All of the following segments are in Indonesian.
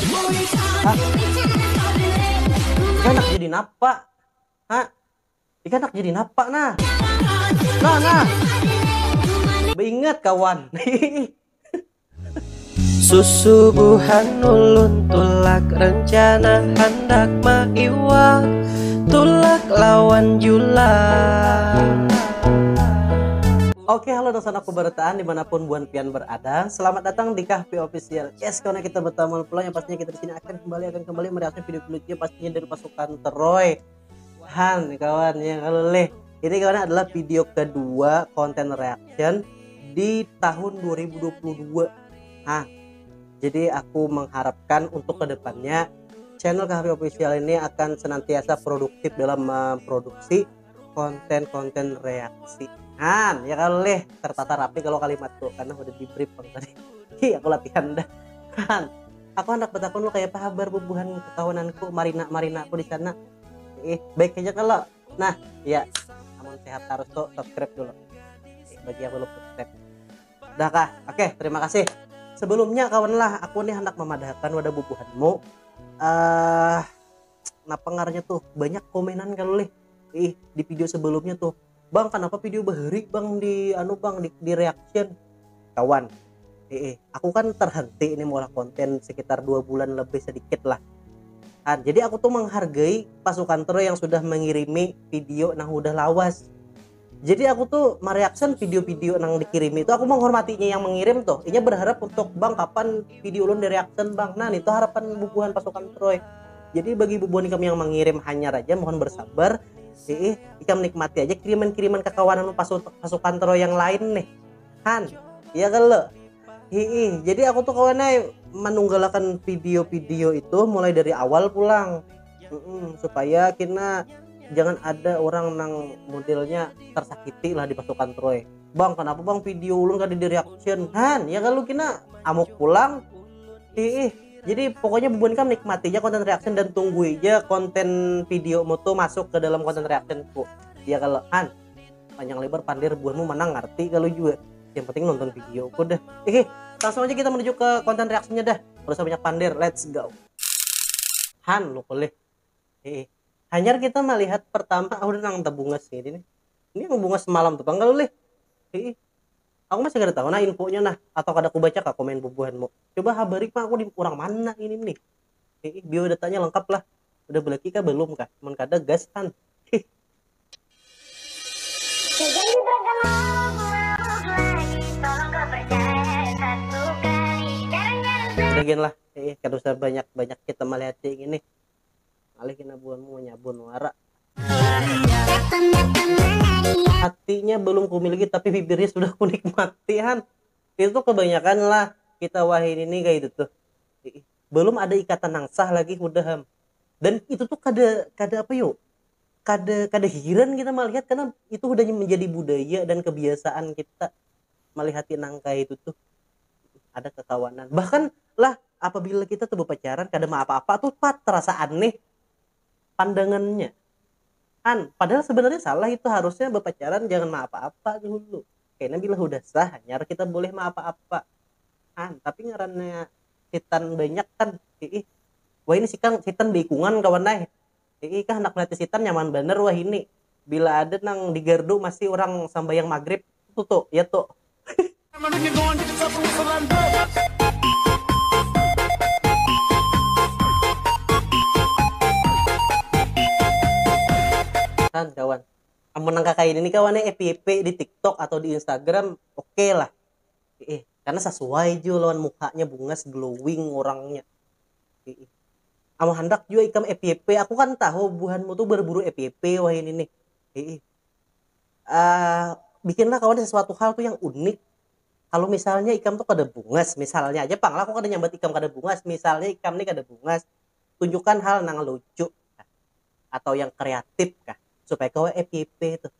Hah? Ikan nak jadi napa? Hah? Ikan nak jadi napa nah? Nah. Beingat kawan. Susubuhan ulun tulak rencana hendak maiwak tulak lawan jula. Oke, halo dosen aku bertahan dimanapun Buan Pian berada. Selamat datang di Kahfi Official. Yes, karena kita bertemu pulang yang pastinya kita di sini akan kembali mereaksi video-video pastinya dari pasukan Troy. Han, kawan yang kalau leh. Ini kawan adalah video kedua konten reaction di tahun 2022. Nah, jadi aku mengharapkan untuk kedepannya channel Kahfi Official ini akan senantiasa produktif dalam memproduksi konten-konten reaksi. Han, ya kali tertata rapi kalau kalimat tuh karena udah di brief bang tadi. Aku latihan dah. Han, aku anak betakun lo kayak pahabar bubuhan kekawananku Marina aku di sana. Baik aja kalau. Nah, ya, namun sehat harus tuh subscribe dulu. Bagi yang belum subscribe. Udah kah? Oke, terima kasih. Sebelumnya kawan lah, aku nih hendak memadahkan wadah bubuhanmu. Kenapa ngaranya tuh banyak komenan kalau leh. Di video sebelumnya tuh. Bang, kenapa video bahari bang di di reaction kawan. Aku kan terhenti ini mulai konten sekitar 2 bulan lebih sedikit lah. Jadi aku tuh menghargai pasukan Troy yang sudah mengirimi video nang udah lawas. Jadi aku tuh mereaction video-video nang dikirim itu, aku menghormatinya yang mengirim tuh. Inya berharap untuk bang kapan video ulun di reaction bang. Nah itu harapan bubuhan pasukan Troy. Jadi bagi bubuhan kami yang mengirim hanya aja mohon bersabar. Kita menikmati aja kiriman-kiriman kekawanan pasukan Troy yang lain nih. Han, ya kalau. Jadi aku tuh kawannya menunggalakan video-video itu mulai dari awal pulang. Supaya kita jangan ada orang nang modelnya tersakiti lah di pasukan Troy. Bang, kenapa bang video ulun gak di reaction? Han, ya kalau kita amuk pulang. Jadi pokoknya bubuhan kan nikmati aja konten reaction dan tunggu aja konten video moto masuk ke dalam konten reactionku. Ya kalau Han panjang lebar pandir buahmu mana ngerti kalau juga. Yang penting nonton videoku dah. Langsung aja kita menuju ke konten reaksinya dah. Gak usah banyak pandir, let's go. Han lo boleh. Hanya kita melihat pertama udah nang tabungas ini nih. Ini yang bunga semalam tuh bang kalau leh. Aku masih gak tahu nah infonya nah atau kada aku baca kah komen bubuhanmu. Coba habari pak aku di orang mana ini nih. Biodatanya lengkap lah. Udah belaki kah belum kah? Mun kada gas kan. Udah gini lah. Kada usah banyak kita melihat yang ini. Alih kena buanmu nyabun wara. Hatinya belum kumiliki tapi bibirnya sudah kunikmati Han. Itu kebanyakan lah kita wahin ini kayak itu tuh. Belum ada ikatan yang sah lagi udah Ham. Dan itu tuh kada apa yuk? Kada hiran kita melihat karena itu udah menjadi budaya dan kebiasaan kita melihat nangka itu tuh. Ada kekawanan. Bahkan lah apabila kita tuh berpacaran kada mau apa-apa tuh terasa aneh pandangannya. Padahal sebenarnya salah itu harusnya berpacaran jangan ma apa-apa dulu. Kayaknya bila udah sah hanya kita boleh ma apa-apa. Tapi ngarannya sitan banyak kan. Wah ini sitan beikungan kawan naik. Kan anak melatih sitan nyaman bener wah ini. Bila ada nang di gardu masih orang sambayang maghrib tuh ya tuh. Kawan menang kakak ini kawannya FYP di TikTok atau di Instagram oke lah karena sesuai juga lawan mukanya bungas glowing orangnya amu hendak juga ikam FYP aku kan tahu buhanmu tuh berburu FYP wah ini nih bikinlah kawan sesuatu hal tuh yang unik. Kalau misalnya ikam tuh kada bungas misalnya aja pang lah aku kada nyambat ikam kada bungas misalnya ikam nih kada bungas tunjukkan hal nang lucu atau yang kreatif kah supaya kau FYP tuh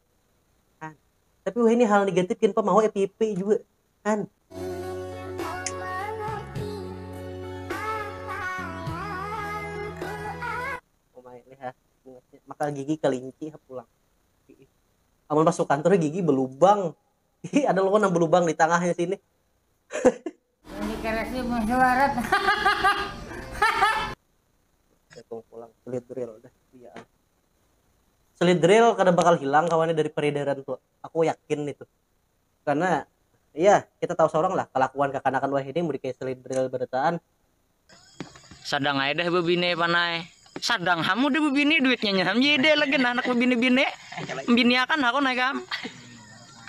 kan. Tapi wah ini hal negatif kenapa mau FYP juga kan. Maka gigi kelinci pulang. Amun pasukan tuh gigi belubang. Ada loh nang belubang di tengahnya sini. Ini koleksi musuharat. pulang Selidril dah iya. Selidril kada bakal hilang kawannya dari peredaran tuh, aku yakin itu. Karena iya kita tahu seorang lah kelakuan kekanakan wah ini mau kayak Selidril berataan. Sadang aja deh bebine panai. Sadang hamu deh bebine duitnya nyaham jadi lagi anak bebine-bine. Bini akan aku naik kam.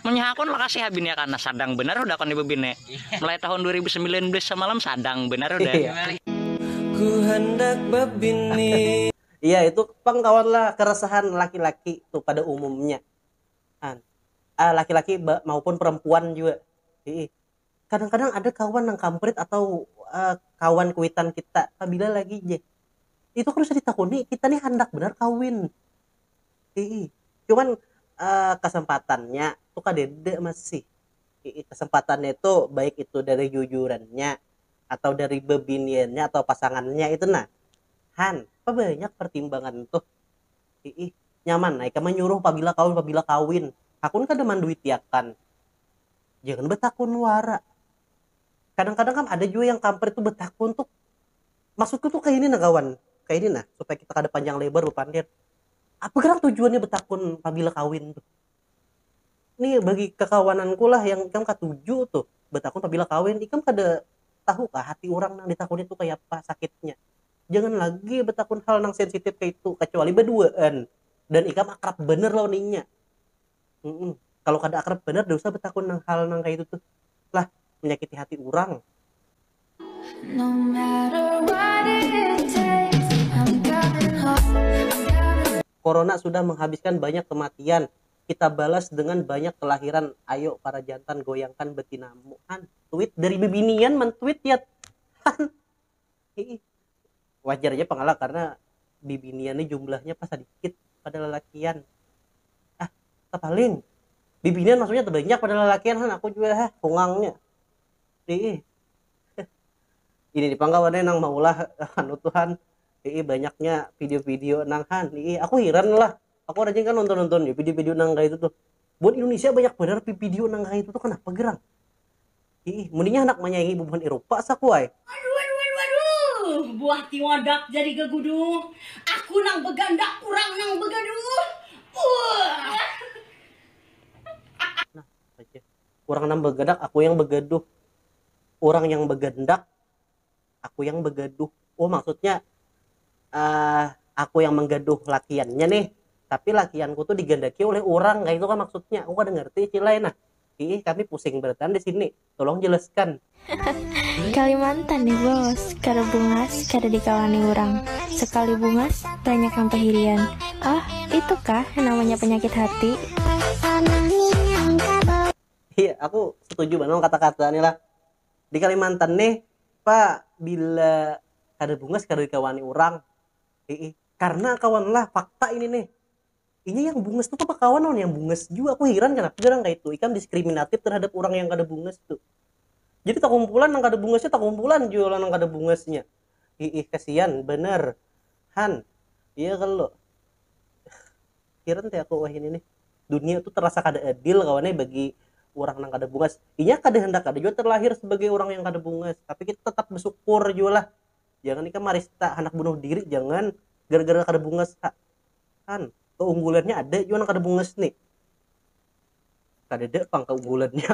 Menyahakon makasih bini akan sadang benar udah kon bebine. Mulai tahun 2019 semalam sadang benar udah. Ku hendak bebini. Iya itu pang kawan lah keresahan laki-laki tuh pada umumnya. Laki-laki maupun perempuan juga. Kadang-kadang ada kawan yang kampret atau kawan kuitan kita apabila lagi je. Itu harus ditakuni kita nih hendak benar kawin. Cuman kesempatannya tuh kadede masih. Kesempatannya itu baik itu dari jujurannya atau dari bebiniannya atau pasangannya itu nah. Apa banyak pertimbangan tuh. Nyaman naik menyuruh apabila kawin. Akun kada manduit yakan. Jangan betakun wara. Kadang-kadang kan ada juga yang kampret tuh betakun tuh. Maksudku tuh kayak ini nah kawan. Kayak ini nah supaya kita kada panjang lebar berpandir. Apa gerak tujuannya betakun apabila kawin tuh? Nih bagi kekawananku lah yang ikam katuju tuh betakun apabila kawin, ikam kada tahu kah hati orang yang ditakun itu kayak apa sakitnya. Jangan lagi betakun hal yang sensitif kayak itu kecuali berduaan dan ikam akrab bener loh ninya. Kalau kada akrab bener dosa betakun hal yang kayak itu tuh lah menyakiti hati orang. No matter what it takes, I'm coming home. Corona sudah menghabiskan banyak kematian. Kita balas dengan banyak kelahiran. Ayo para jantan goyangkan betinamu. Tweet dari bebinian men-tweet ya. Wajar aja pengalah karena bibinian ini jumlahnya pas sedikit pada lelakian. Paling bibinian maksudnya terbanyak pada lelakian aku juga kungangnya. Ini dipanggawannya nang maulah Tuhan. Banyaknya video-video nang aku heran lah. Aku rajin kan nonton ya video-video nang kayak itu tuh. Buat Indonesia banyak benar video nang kayak itu tuh kenapa gerang? Mendingnya anak menyayangi bubuhan Eropa sakuai. Aduh, buah tiwadak jadi gegudung. Aku nang begandak, kurang nang begaduh. Nah, aja. Kurang nang begadak, aku yang begaduh. Orang yang begendak, aku yang begaduh. Oh maksudnya aku yang menggaduh lakiannya nih, tapi lakianku tuh digandaki oleh orang, kayak itu kan maksudnya. Aku kadang ngerti istilah nah. Kami pusing beratan di sini. Tolong jelaskan. Kalimantan nih bos, kada bungas, kada dikawani orang. Sekali bungas, banyak yang pahirian. Itu kah yang namanya penyakit hati? Iya, aku setuju banget kata-kata ini lah. Di Kalimantan nih, Pak, bila kada bungas kada dikawani orang. Karena kawan lah fakta ini nih. Ini yang bungas tuh apa kawan yang bungas juga. Aku heran kenapa jarang kayak itu. Ikan diskriminatif terhadap orang yang kada bungas tuh. Jadi tak kumpulan yang kada bungasnya tak kumpulan jualan yang kada bungasnya. Kasihan bener. Iya kalau heran teh aku wah ini nih. Dunia tuh terasa kada adil kawannya bagi orang yang kada bungas. Inya kada hendak kada juga terlahir sebagai orang yang kada bungas. Tapi kita tetap bersyukur juga lah. Jangan ikan marista anak bunuh diri jangan gara-gara kada bungas. Keunggulannya ada juga kada bungas nih. Kada ada pang keunggulannya.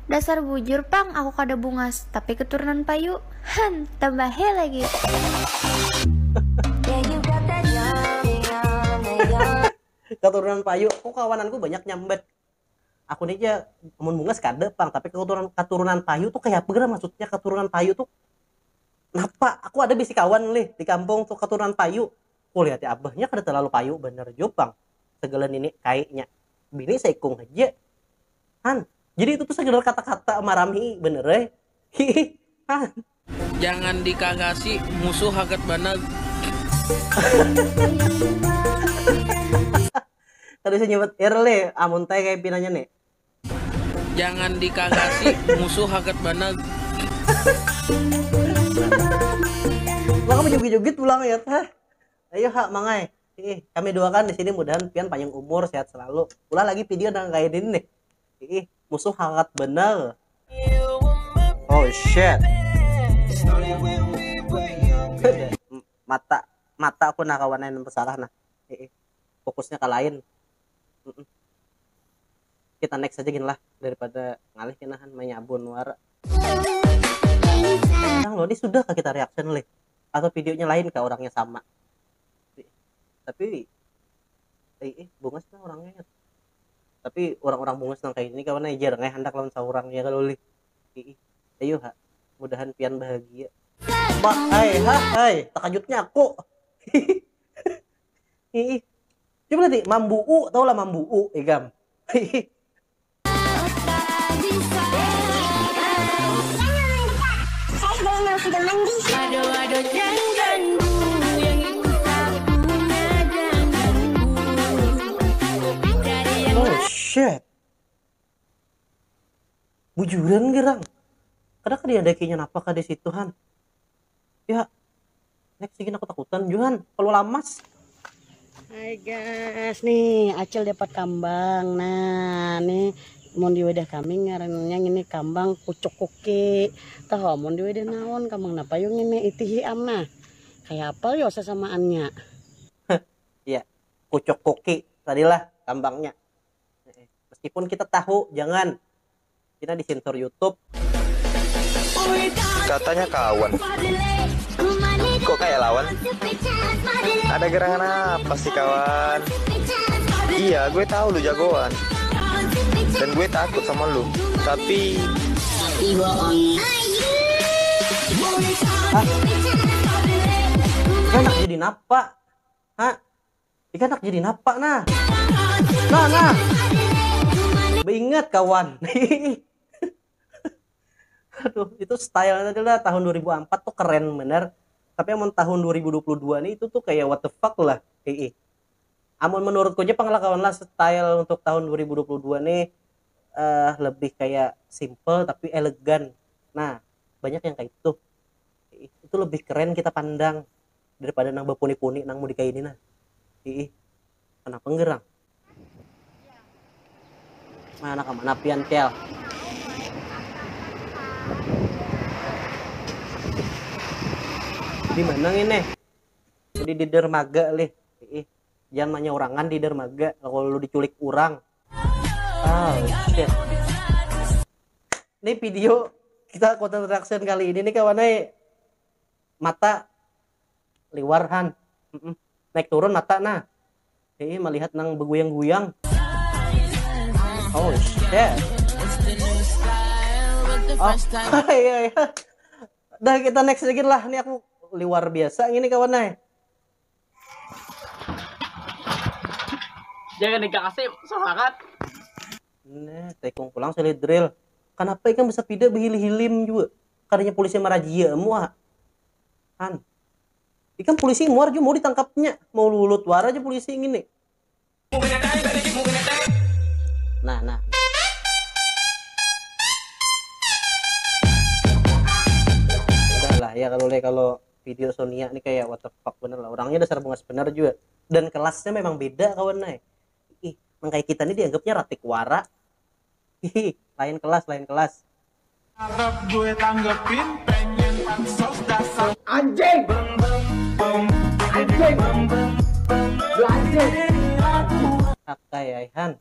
Dasar bujur pang, aku kada bungas, tapi keturunan payu. Tambah he lagi. Keturunan payu, kok kawananku banyak nyambet. Aku nih aja mun bungas kada pang, tapi keturunan payu tuh kayak apa maksudnya keturunan payu tuh? Kenapa? Aku ada bisi kawan nih di kampung tuh keturunan payu. Lihat ya abahnya kada terlalu payu bener jopang segala ini kayaknya bini seikung aja jadi itu tuh sekedar kata-kata marami bener Jangan dikagasi musuh hagat banag. Tadi saya nyebut erle amun teh kayak pinanya nih. Jangan dikagasi musuh hagat banag. Lah kamu joget-joget pulang ya teh. Ayo mangai. Kami doakan di sini mudahan pian panjang umur sehat selalu. Ulah lagi video nang kayak ini nih. Musuh hangat bener. Oh shit. Mata mata aku nah kawan yang bersalah nah. Fokusnya ke lain. Kita next aja gini lah daripada ngalih kinahan menyabun wara. Nah, lo ini sudah kita reaction leh atau videonya lain kah orangnya sama. Tapi bungas kan orangnya. Tapi orang-orang bungas nang kayak ini kawan aja jarang hendak lawan saurangnya kalau leh. Ayo ha, mudahan pian bahagia. Hai, takajutnya aku. Coba nanti Mambu tau lah Mambu Egam. Oh shit. Bujuran gerang. Karena kan dia ada kayaknya napakah di situ Han. Ya, next bikin aku takutan Johan kalau lamas. Hai guys, nih Acil dapat kambang. Nah, nih mon di wadah kami ngarannya ini kambang pucuk kuki. Tahu mon di wadah naon kambang napa yung ini itihi amna. Kayak apa yo sesamaannya? Iya, pucuk kuki tadilah kambangnya. Meskipun kita tahu jangan kita disensor YouTube. Katanya kawan. Kok kayak lawan? Ada gerangan apa sih kawan? Iya, gue tahu lu jagoan. Dan gue takut sama lu. Tapi Anak jadi napa? Hah? Ikan anak jadi napa nah? Nah. Beingat kawan. Aduh, itu style adalah tahun 2004 tuh keren bener. Tapi amun tahun 2022 nih itu tuh kayak what the fuck lah. Amun menurutku aja pengalaman lah style untuk tahun 2022 nih lebih kayak simple tapi elegan. Nah, banyak yang kayak itu. Itu lebih keren kita pandang daripada nang bepuni-puni nang mau dikainin nah. Kenapa ngerang? Mana kemana pian kel? Di mana ini? Di dermaga leh. Jangan menyorangan di dermaga kalau lu diculik orang. Oh shit. Ini video kita konten reaction kali ini nih kawannya mata liwarhan. Naik turun mata nah. Melihat nang beguyang-guyang. Oh shit. Oh, iya. Dah kita next sedikit lah. Ini aku luar biasa ini kawan nih. Jangan dikasih semangat. Nah, tekong pulang sulit drill. Kenapa ikan bisa pindah berhilim juga? Karena polisi marajia semua. Han. Ikan polisi muar juga mau ditangkapnya, mau lulut war aja polisi gini. Nah. Udahlah ya kalau video Sonia ini kayak what the fuck bener lah. Orangnya dasar bungas bener juga. Dan kelasnya memang beda kawan nih. Kayak kita ini dianggapnya ratik wara. Lain kelas. Anjing. Han.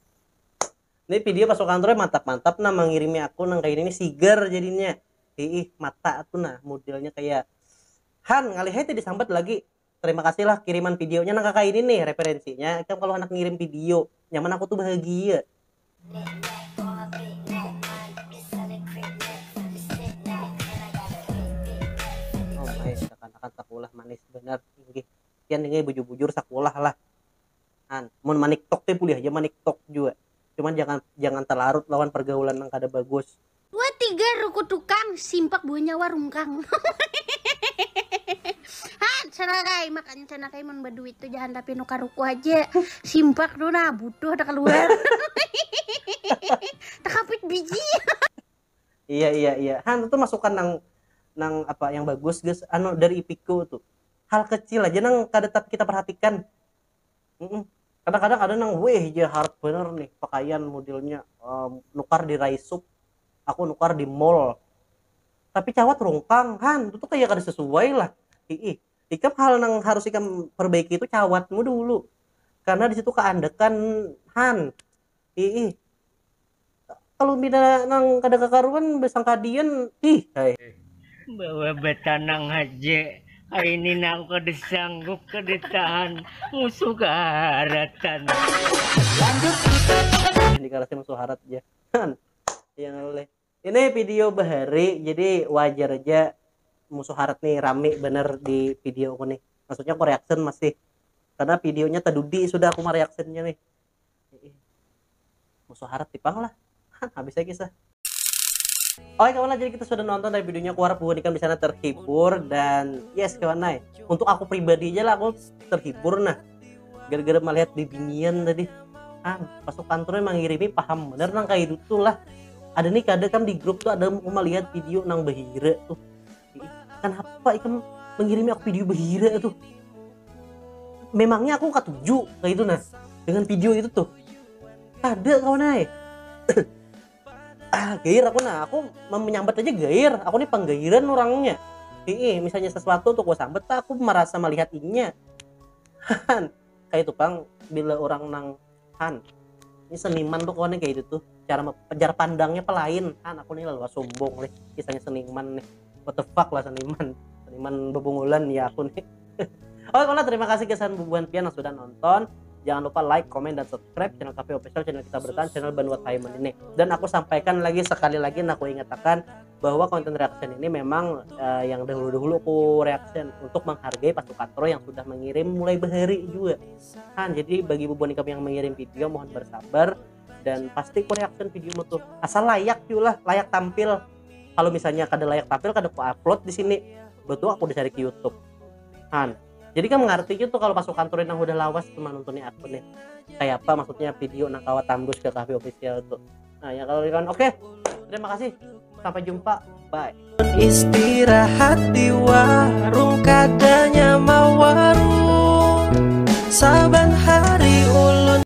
Ini video pas kantornya mantap nah mengirimi aku nang kayak ini sigar jadinya. Mata tuh nah modelnya kayak Han ngalih itu disambat lagi. Terima kasih lah kiriman videonya nang kakak ini nih referensinya. Kan kalau anak ngirim video nyaman aku tuh bahagia. Oh my, akan sakulah manis bener. Kian ini bujur-bujur sakulah lah. Han, mun manik tok teh pulih aja manik tok juga. Cuman jangan terlarut lawan pergaulan yang kada bagus. 2 3 ruku tukang simpak buahnya warung kang. Han, canakai makan canakai mun baduit tuh jangan tapi nukar ruku aja. Simpak tuh nah butuh ada keluar. Takapit biji. Iya. Han itu masukan nang apa yang bagus guys. Anu dari Ipiko tuh. Hal kecil aja nang kada kita perhatikan. Kadang-kadang ada nang weh ya hard bener nih pakaian modelnya nukar di Raisup. Aku nukar di mall. Tapi cawat rongkang Han, itu tuh kayak kada sesuai lah. Ikam hal yang harus ikam perbaiki itu cawatmu dulu, karena di situ keandekan Han. Ih, kalau bina nang kada kakaruan besang kadian hai. Bawa betanang aja. Hari ini aku kada sanggup kada tahan musuh karatan. Ini karasi musuh harat aja. Han. Yang oleh. Ini video bahari, jadi wajar aja musuh harat nih rame bener di video aku nih. Maksudnya aku reaction masih, karena videonya tadudi sudah aku mau reactionnya nih. Musuh harat tipang lah. Habis aja kisah. Oke kawan, jadi kita sudah nonton dari videonya, aku harap ikan di sana terhibur. Dan yes kawan, untuk aku pribadi aja lah aku terhibur nah, gara-gara melihat bibinian tadi. Masuk kantornya mengirimi paham bener nang kayak itu lah. Ada nih kadang di grup tuh ada mau melihat video nang bahira tuh. Kenapa ikan mengirimi aku video bahira tuh? Memangnya aku ketujuh kayak itu nah dengan video itu tuh. Ada kawan gair aku nah, aku menyambat aja gair, aku nih penggairan orangnya. Misalnya sesuatu untuk gue sambet, aku merasa melihat ininya. Kayak itu bang, bila orang nang ini seniman tuh kawannya kayak gitu tuh, cara pandangnya pelain. Aku nih lalu sombong nih, kisahnya seniman nih, what the fuck lah seniman bebungulan ya aku nih. Oke kawan, terima kasih kesan bubuan pian yang sudah nonton. Jangan lupa like, komen, dan subscribe channel KP Official, channel kita bertahan, channel Banua Taiman ini. Dan aku sampaikan lagi sekali lagi, aku ingatkan bahwa konten reaction ini memang yang dahulu-dahulu aku reaction untuk menghargai Pasukatro yang sudah mengirim mulai bahari juga. Jadi bagi bubuan kami yang mengirim video mohon bersabar, dan pasti aku reaction video tuh asal layak juga, layak tampil. Kalau misalnya kada layak tampil, kada aku upload di sini, betul aku dicari ke YouTube. Jadi kan mengerti gitu kalau pasukan kantor yang udah lawas cuma nontonnya aku nih. Kayak apa maksudnya video nak kawat tandus ke KP Official tuh. Nah ya kalau kan oke. Terima kasih. Sampai jumpa. Bye. Istirahat di warung